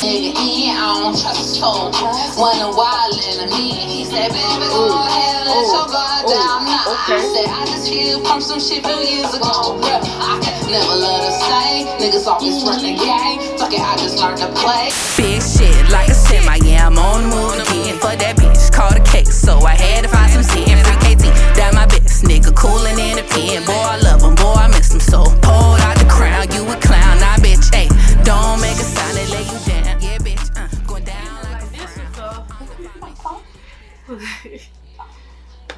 Nigga, I don't trust his soul. When a wild in me, he said, baby, go ahead, let your guard down. Nah, I said, I just healed from some shit few years ago. Bruh, I can never let her say. Niggas always run the game. Fuck it, I just learned to play. Big shit like a semi, yeah, I'm on the move again. For that bitch, called a case, so I had to find some shit. Free KT, that my best nigga, coolin' in the pen. Boy, I love him, boy, I miss him so. Pulled out the crown, you a clown, nah, bitch, ayy. Don't make a sound and lay you down, yeah, bitch, going down like a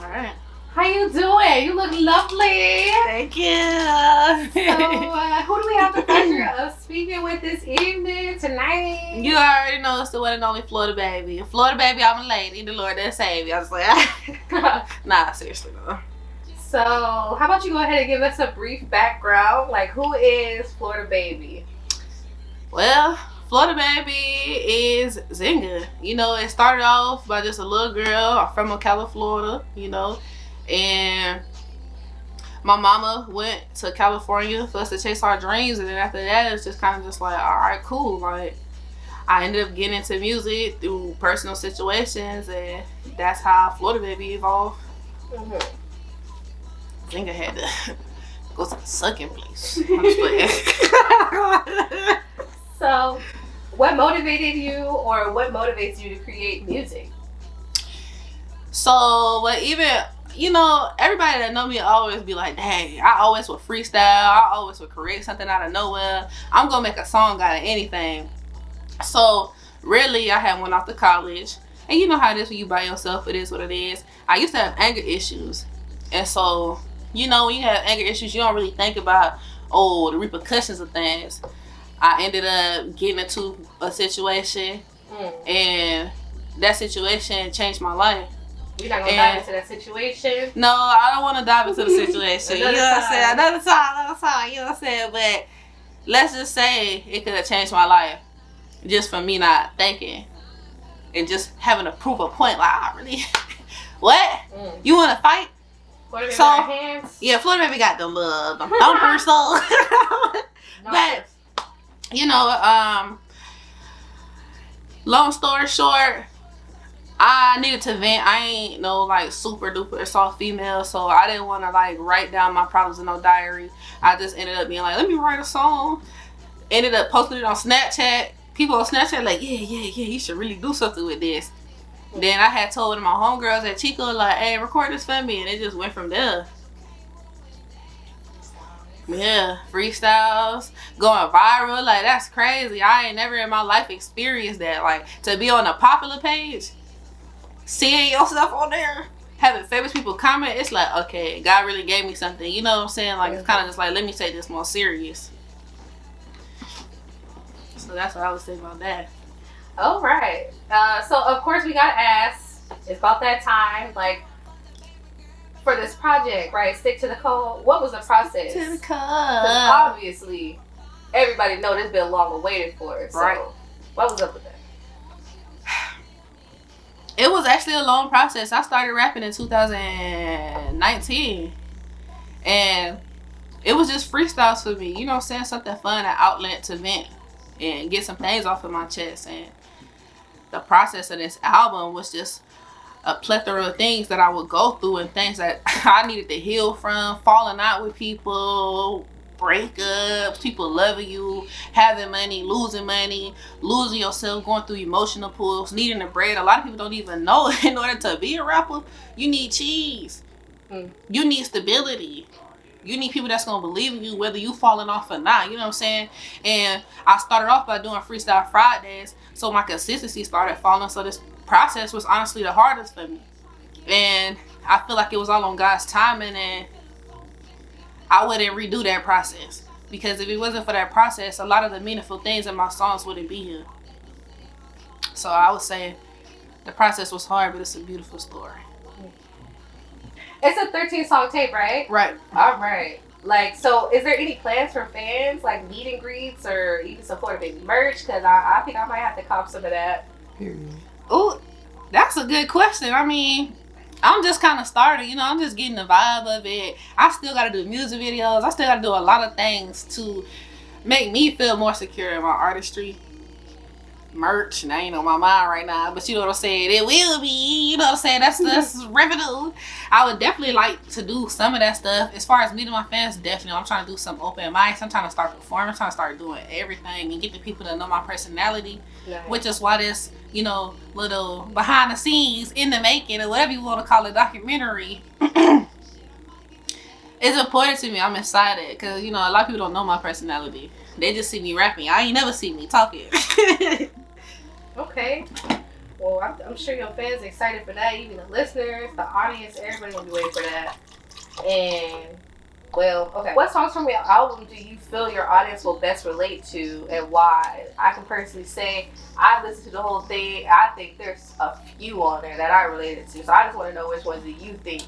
Alright. How you doing? You look lovely. Thank you. So, who do we have the pleasure of speaking with this evening, tonight? You already know it's the one and only Florida Baby. Florida Baby, I'm a lady. The Lord that saved me. I was like, nah, seriously though. So, how about you go ahead and give us a brief background? Like, who is Florida Baby? Well, Florida Baby is Zinga. You know, it started off by just a little girl. I'm from Ocala, Florida, you know. And my mama went to California for us to chase our dreams. And then after that, it's just kind of just like, all right, cool. Like, I ended up getting into music through personal situations. And that's how Florida Baby evolved. Zinga had to go to the sucking place. I'm just playing. So, what motivated you, or what motivates you to create music? So, but even, you know, everybody that know me always be like, dang, I always would freestyle. I always would create something out of nowhere. I'm going to make a song out of anything. So, really, I had went off to college. And you know how it is when you by yourself. It is what it is. I used to have anger issues. And so, you know, when you have anger issues, you don't really think about, oh, the repercussions of things. I ended up getting into a situation, and that situation changed my life. You're not going to dive into that situation? No, I don't want to dive into the situation. You know what I'm saying? Another time, you know what I'm saying? But let's just say it could have changed my life just from me not thinking and just having to prove a point. Like, I really, what? You want to fight? Florida Baby got hands? Yeah, Florida Baby got them thumpers, so. But, you know, long story short, I needed to vent. I ain't no like super duper soft female, so I didn't want to like write down my problems in no diary. I just ended up being like, let me write a song. Ended up posting it on Snapchat. People on Snapchat like, yeah, you should really do something with this. Then I had told my homegirls at Chico like, hey, record this for me, and it just went from there. Yeah, freestyles, going viral, like that's crazy. I ain't never in my life experienced that. Like, to be on a popular page, seeing yourself on there, having famous people comment, it's like, okay, God really gave me something. You know what I'm saying? Like, it's kind of just like, let me take this more serious. So that's what I would say about that. All right. So, of course, we got to ask, it's about that time, like, for this project, right? Stick to the code. What was the process? To the code. Because obviously, everybody know this been long awaited for. So, right. What was up with that? It was actually a long process. I started rapping in 2019. And it was just freestyles for me. You know what I'm saying? Something fun, an outlet to vent and get some things off of my chest. And the process of this album was just a plethora of things that I would go through and things that I needed to heal from, falling out with people, breakups, people loving you, having money, losing yourself, going through emotional pulls, needing a bread. A lot of people don't even know in order to be a rapper, you need cheese. You need stability. You need people that's going to believe in you whether you falling off or not. You know what I'm saying? And I started off by doing Freestyle Fridays, so my consistency started falling. So this process was honestly the hardest for me. And I feel like it was all on God's timing, and I wouldn't redo that process. Because if it wasn't for that process, a lot of the meaningful things in my songs wouldn't be here. So I would say the process was hard, but it's a beautiful story. It's a 13-song tape, right? Right. All right. Like, so is there any plans for fans, like meet and greets or even some Florida Baby merch? Because I think I might have to cop some of that. Oh, that's a good question. I mean, I'm just kind of starting, you know, I'm just getting the vibe of it. I still got to do music videos. I still got to do a lot of things to make me feel more secure in my artistry. merch, and that ain't on my mind right now, but you know what I'm saying, it will be, you know what I'm saying, that's revenue. I would definitely like to do some of that stuff. As far as meeting my fans, definitely, I'm trying to do some open mics, I'm trying to start performing, I'm trying to start doing everything and get the people to know my personality, which is why this, you know, little behind the scenes, in the making, or whatever you want to call it, documentary, it's important to me. I'm excited, because, you know, a lot of people don't know my personality. They just see me rapping. I ain't never see me talking. Okay. Well, I'm sure your fans are excited for that. Even the listeners, the audience, everybody gonna be waiting for that. And, well, okay. What songs from your album do you feel your audience will best relate to, and why? I can personally say I listened to the whole thing. I think there's a few on there that I related to. So I just want to know which ones do you think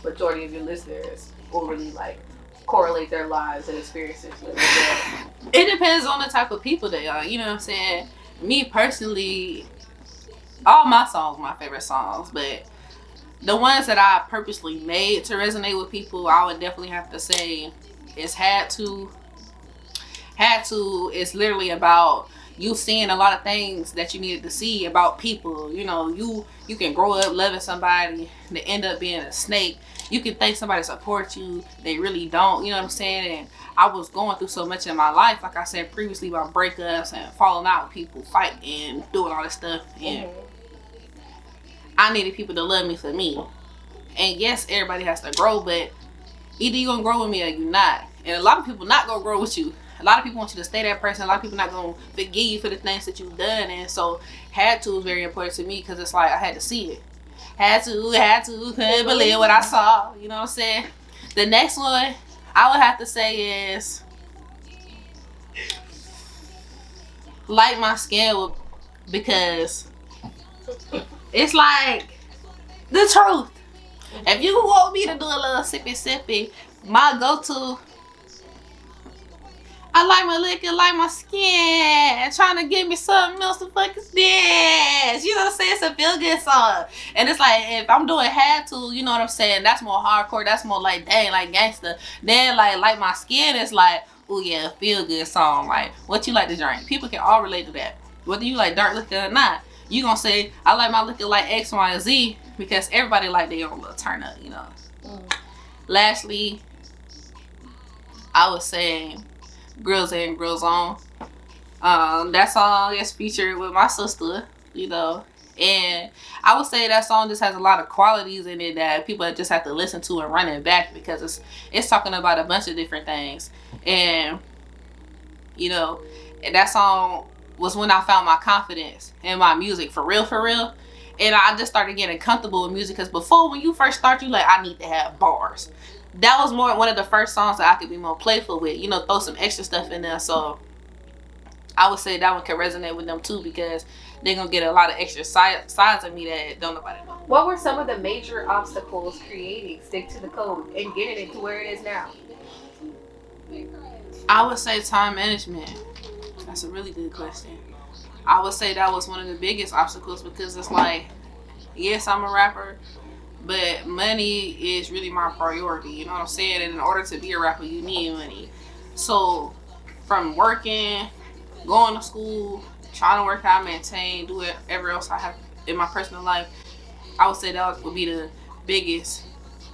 majority of your listeners will really like correlate their lives and experiences with it. It depends on the type of people they are, you know what I'm saying? Me personally, all my songs are my favorite songs, but the ones that I purposely made to resonate with people, I would definitely have to say it's Had To. It's literally about you seeing a lot of things that you needed to see about people. You know, you can grow up loving somebody and end up being a snake. You can think somebody supports you, they really don't, you know what I'm saying? And I was going through so much in my life, like I said previously, about breakups and falling out with people, fighting and doing all this stuff. And I needed people to love me for me. And yes, everybody has to grow, but either you're gonna grow with me or you're not. And a lot of people not gonna grow with you. A lot of people want you to stay that person. A lot of people not gonna forgive you for the things that you've done. And so Had To is very important to me, because it's like I had to see it. Had to, couldn't believe what I saw. You know what I'm saying? The next one I would have to say is Light My Skin, because it's like the truth. If you want me to do a little sippy, my go-to, I like my liquor, like my skin, trying to give me something else. The fuck is this? You know what I'm saying? It's a feel good song. And it's like, if I'm doing Had To, you know what I'm saying? That's more hardcore. That's more like, dang, like gangster. Then like my skin is like, oh yeah, feel good song. Like, what you like to drink? People can all relate to that. Whether you like dark liquor or not. You gonna say, I like my liquor like X, Y, and Z, because everybody like their own little turn up, you know. Lastly, I would say Grills In, Grills On. That song is featured with my sister, you know, and I would say that song just has a lot of qualities in it that people just have to listen to and run it back, because it's talking about a bunch of different things. And you know, and that song was when I found my confidence in my music, for real. And I just started getting comfortable with music, because before, when you first start, you like, I need to have bars. That was more one of the first songs that I could be more playful with, you know, throw some extra stuff in there. So I would say that one can resonate with them too, because they're gonna get a lot of extra sides of me that don't nobody know. What were some of the major obstacles creating Stick to the Code and getting it to where it is now? I would say time management. That's a really good question. I would say that was one of the biggest obstacles, because it's like, yes, I'm a rapper, but money is really my priority, you know what I'm saying? And in order to be a rapper, you need money. So from working, going to school, trying to work out, maintain, do whatever else I have in my personal life, I would say that would be the biggest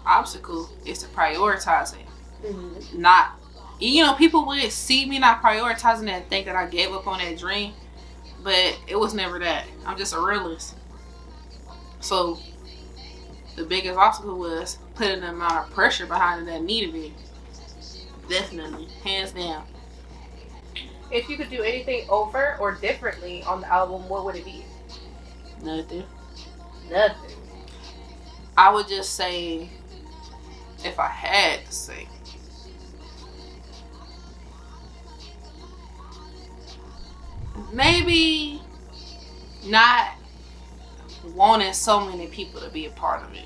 obstacle, is to prioritizing. Not, you know, people would see me not prioritizing and think that I gave up on that dream, but it was never that. I'm just a realist. So the biggest obstacle was putting the amount of pressure behind it that needed it. Definitely, hands down. If you could do anything over or differently on the album, what would it be? Nothing. I would just say, if I had to say, maybe not wanting so many people to be a part of it.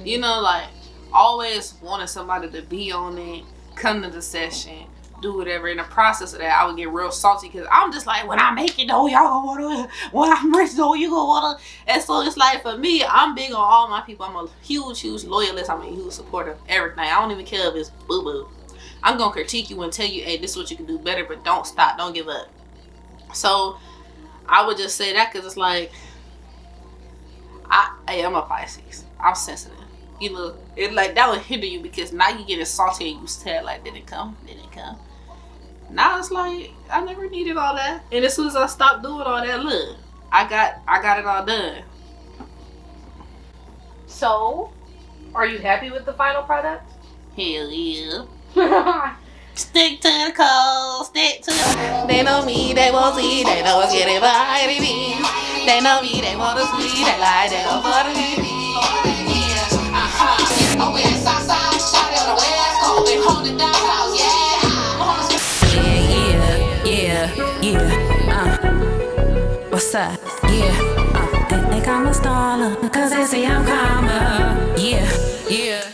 You know, like, always wanting somebody to be on it, come to the session, do whatever. In the process of that, I would get real salty, because I'm just like, when I make it though, y'all gonna wanna, when I'm rich though, you gonna wanna. And so it's like, for me, I'm big on all my people. I'm a huge loyalist. I'm a huge supporter of everything. I don't even care if it's boo-boo. I'm gonna critique you and tell you, hey, this is what you can do better, but don't stop, don't give up. So I would just say that because it's like, I am a Pisces. I'm sensitive. You know, it like that would hinder you because now you getting salty and you sad like, did it come? Now it's like, I never needed all that. And as soon as I stopped doing all that, look, I got it all done. So, are you happy with the final product? Hell yeah. Stick to the code, stick to the... They know me, they won't see, they know what's getting by me. They know me, they want to see, they lie, they don't want to be. Oh, we at Southside, shot it on the West Coast, they hold it down south, Yeah. What's up? Yeah. They think I'm a star, cause they say I'm calmer. Yeah.